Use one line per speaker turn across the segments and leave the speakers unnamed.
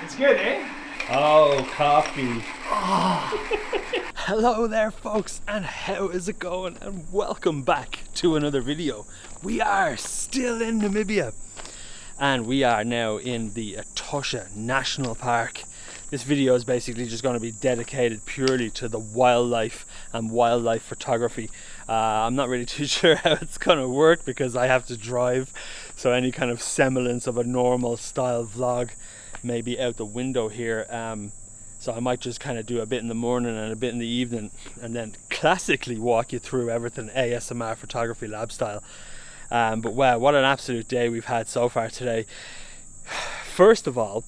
It's good, eh?
Oh, coffee.
Hello there folks, and how is it going, and welcome back to another video. We are still in Namibia and we are now in the Etosha National Park. This video is basically just going to be dedicated purely to the wildlife and wildlife photography. I'm not really too sure how it's going to work because I have to drive, so any kind of semblance of a normal style vlog may be out the window here. So I might just kind of do a bit in the morning and a bit in the evening, and then classically walk you through everything ASMR Photography Lab style. But wow, what an absolute day we've had so far today. First of all,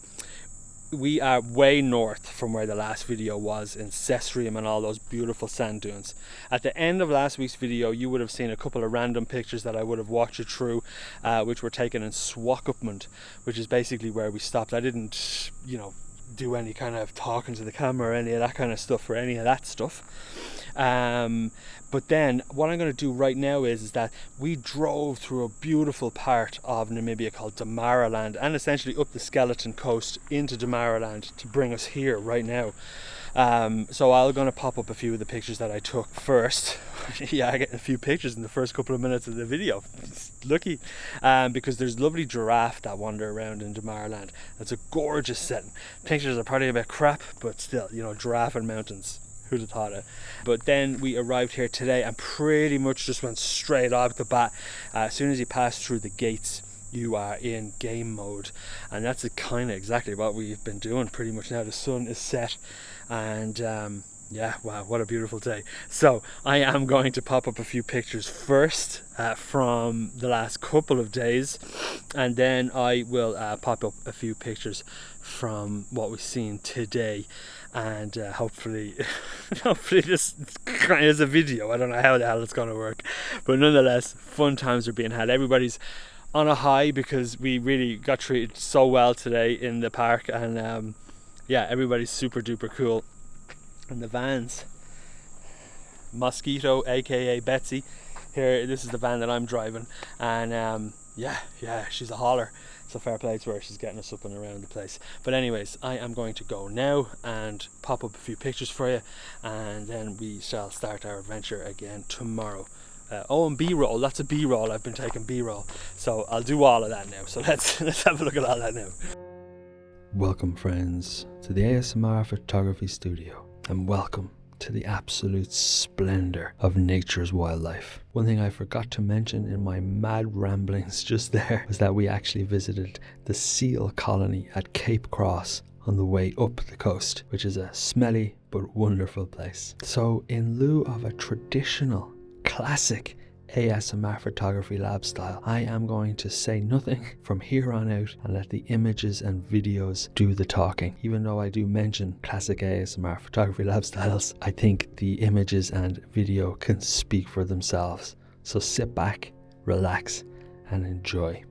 we are way north from where the last video was, in Cesarium and all those beautiful sand dunes. At the end of last week's video, you would have seen a couple of random pictures that I would have walked you through, which were taken in Swakopmund, which is basically where we stopped. I didn't, do any kind of talking to the camera or any of that kind of stuff for any of that stuff. But then what I'm going to do right now is that we drove through a beautiful part of Namibia called Damaraland, and essentially up the Skeleton Coast into Damaraland to bring us here right now. So I'm going to pop up a few of the pictures that I took first. Yeah, I get a few pictures in the first couple of minutes of the video. It's lucky. Because there's lovely giraffe that wander around in Damaraland. It's a gorgeous setting. Pictures are probably a bit crap, but still, giraffe and mountains. Who'd have thought it? But then we arrived here today and pretty much just went straight off the bat. As soon as you pass through the gates, you are in game mode, and that's kind of exactly what we've been doing pretty much now. The sun is set, and yeah, wow, what a beautiful day. So I am going to pop up a few pictures first from the last couple of days, and then I will pop up a few pictures from what we've seen today, and hopefully this is a video. I don't know how the hell it's going to work, but nonetheless, fun times are being had. Everybody's on a high because we really got treated so well today in the park, and yeah, everybody's super duper cool. And the vans, Mosquito aka Betsy here, this is the van that I'm driving, and yeah, she's a holler, so fair play to her, she's getting us up and around the place. But anyways, I am going to go now and pop up a few pictures for you, and then we shall start our adventure again tomorrow. And B-roll, lots of B-roll. I've been taking B-roll, so I'll do all of that now. So let's have a look at all that now. Welcome friends to the ASMR Photography Studio, and welcome to the absolute splendor of nature's wildlife. One thing I forgot to mention in my mad ramblings just there was that we actually visited the seal colony at Cape Cross on the way up the coast, which is a smelly but wonderful place. So in lieu of a traditional classic ASMR Photography Lab style, I am going to say nothing from here on out and let the images and videos do the talking. Even though I do mention classic ASMR Photography Lab styles, I think the images and video can speak for themselves. So sit back, relax, and enjoy.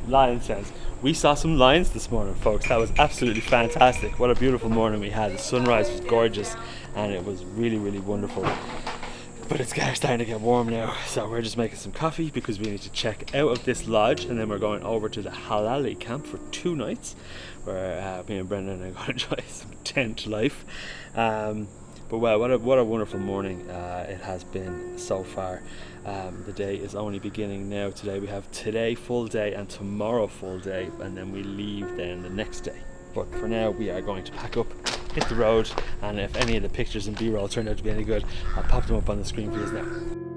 Lion sounds. We saw some lions this morning, folks. That was absolutely fantastic. What a beautiful morning we had. The sunrise was gorgeous and it was really, really wonderful. But it's starting to get warm now, so we're just making some coffee because we need to check out of this lodge, and then we're going over to the Halali camp for 2 nights where me and Brendan are going to enjoy some tent life. But wow, what a wonderful morning it has been so far. The day is only beginning now. Today we have today full day and tomorrow full day, and then we leave then the next day. But for now we are going to pack up, hit the road, and if any of the pictures and B-roll turn out to be any good, I'll pop them up on the screen for you now.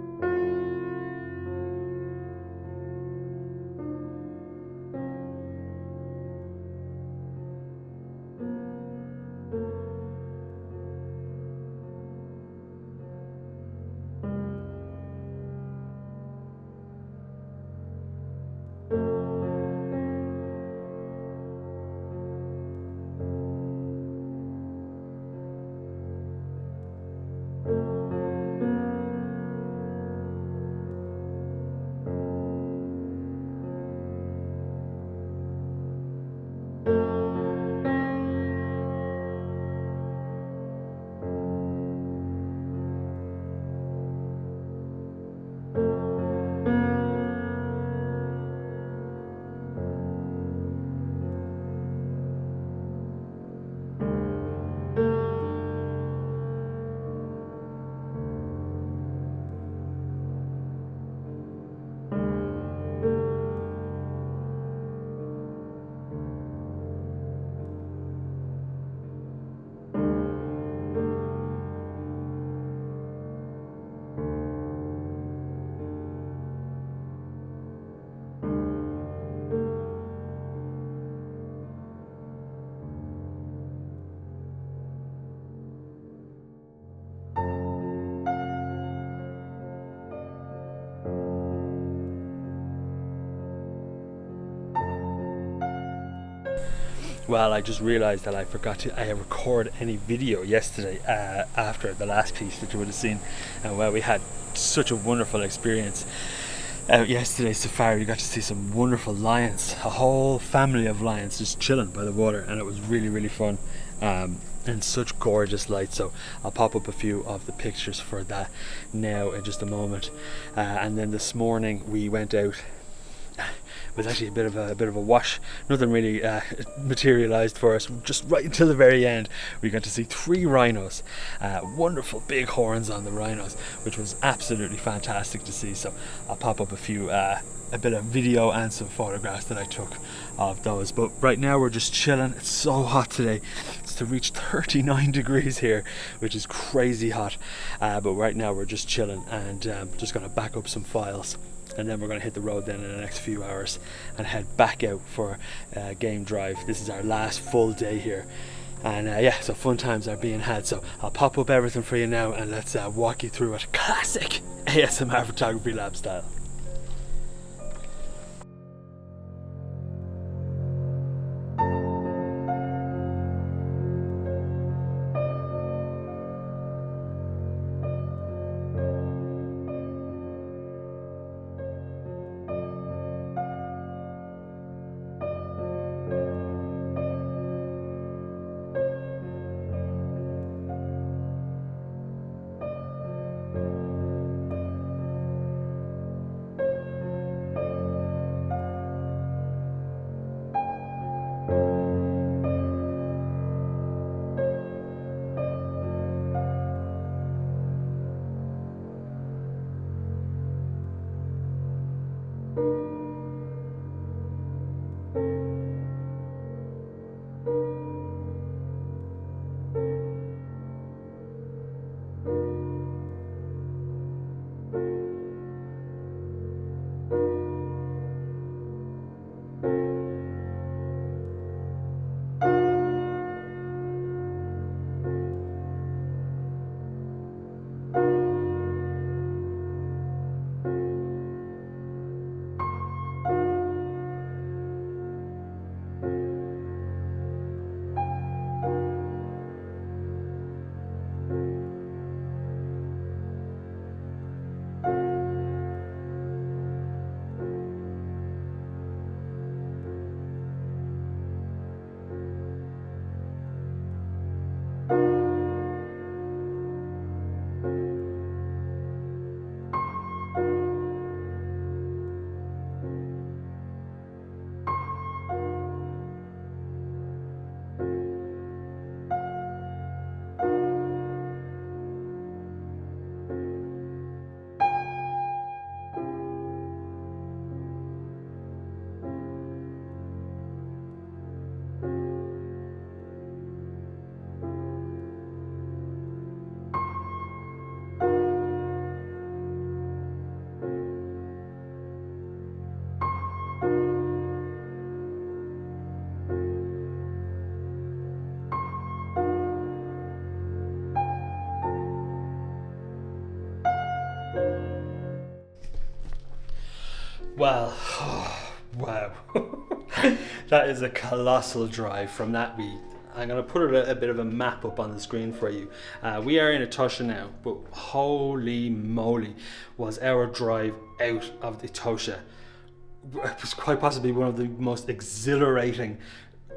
Well, I just realised that I forgot to record any video yesterday after the last piece that you would have seen. And well, we had such a wonderful experience out yesterday's safari. We got to see some wonderful lions, a whole family of lions just chilling by the water, and it was really, really fun. And such gorgeous light, so I'll pop up a few of the pictures for that now in just a moment. And then this morning we went out. It was actually a bit of a wash. Nothing really materialized for us. Just right until the very end, we got to see 3 rhinos, wonderful big horns on the rhinos, which was absolutely fantastic to see. So I'll pop up a bit of video and some photographs that I took of those. But right now we're just chilling. It's so hot today. It's to reach 39 degrees here, which is crazy hot. But right now we're just chilling and just gonna back up some files. And then we're going to hit the road then in the next few hours and head back out for a game drive. This is our last full day here. And yeah, so fun times are being had. So I'll pop up everything for you now and let's walk you through it. Classic ASMR Photography Lab style. Well, wow. That is a colossal drive. From that, I'm going to put a bit of a map up on the screen for you. We are in Etosha now, but holy moly was our drive out of Etosha. It was quite possibly one of the most exhilarating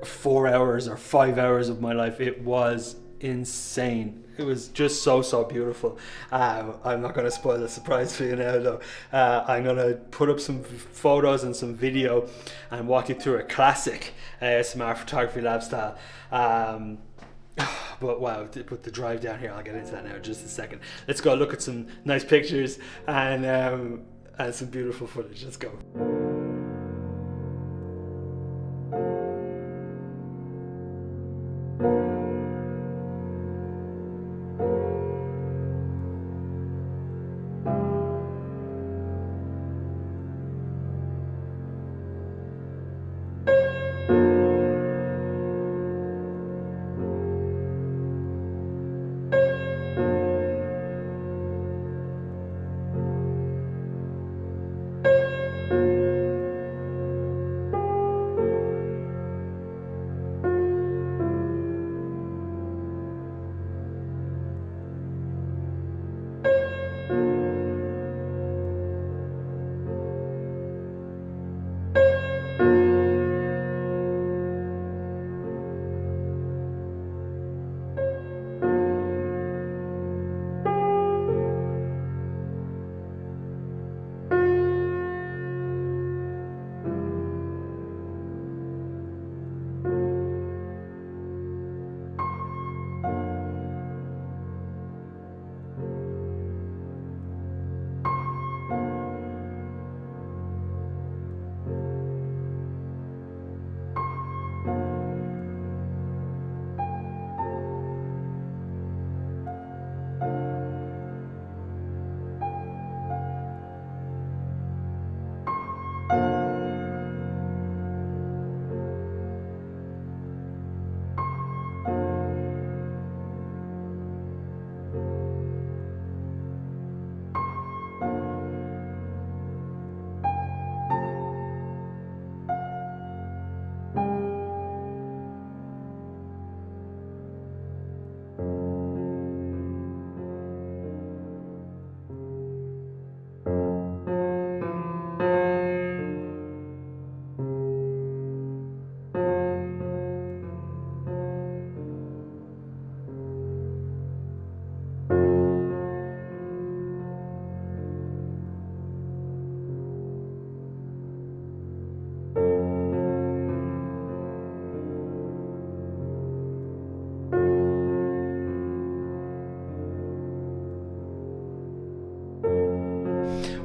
4 hours or 5 hours of my life. It was insane. It was just so beautiful. I'm not going to spoil the surprise for you now though. I'm going to put up some photos and some video and walk you through a classic ASMR Photography Lab style. But wow, but the drive down here, I'll get into that now in just a second. Let's go look at some nice pictures and some beautiful footage. Let's go.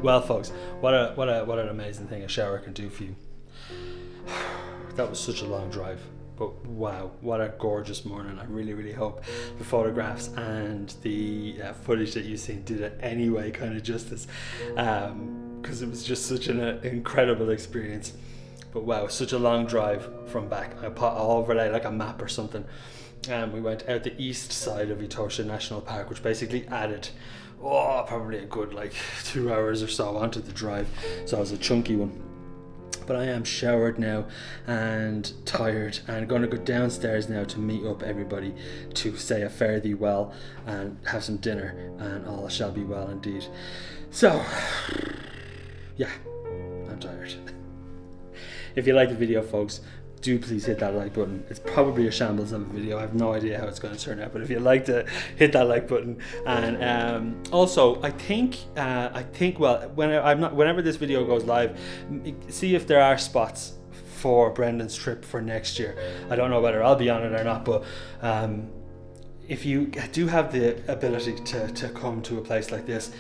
Well, folks, what an amazing thing a shower can do for you. That was such a long drive, but wow, what a gorgeous morning. I really hope the photographs and the footage that you've seen did it anyway kind of justice, because it was just such an incredible experience. But wow, such a long drive from back. I'll overlay like a map or something. We went out the east side of Etosha National Park, which basically added probably a good like 2 hours or so onto the drive, so it was a chunky one. But I am showered now and tired, and going to go downstairs now to meet up everybody to say a fare thee well and have some dinner, and all shall be well indeed. So yeah, I'm tired. If you like the video, folks, do please hit that like button. It's probably a shambles of a video. I have no idea how it's going to turn out, but if you'd like to hit that like button, and also I think well, whenever this video goes live, see if there are spots for Brendan's trip for next year. I don't know whether I'll be on it or not, but if you do have the ability to come to a place like this,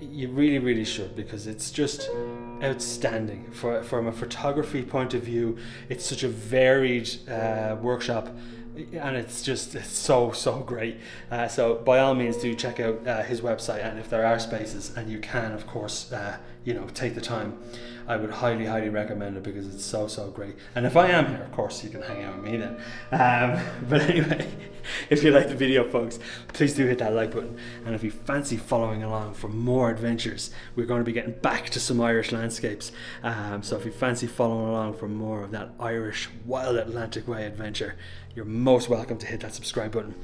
you really should, because it's just outstanding from a photography point of view. It's such a varied workshop and it's so great. So by all means do check out his website, and if there are spaces and you can, of course, take the time, I would highly recommend it, because it's so great. And if I am here, of course, you can hang out with me then. But anyway, if you like the video, folks, please do hit that like button. And if you fancy following along for more adventures, we're going to be getting back to some Irish landscapes. So if you fancy following along for more of that Irish wild Atlantic way adventure, you're most welcome to hit that subscribe button.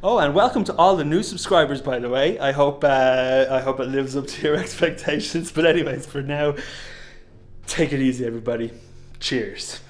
Oh, and welcome to all the new subscribers, by the way. I hope it lives up to your expectations. But anyways, for now, take it easy, everybody. Cheers.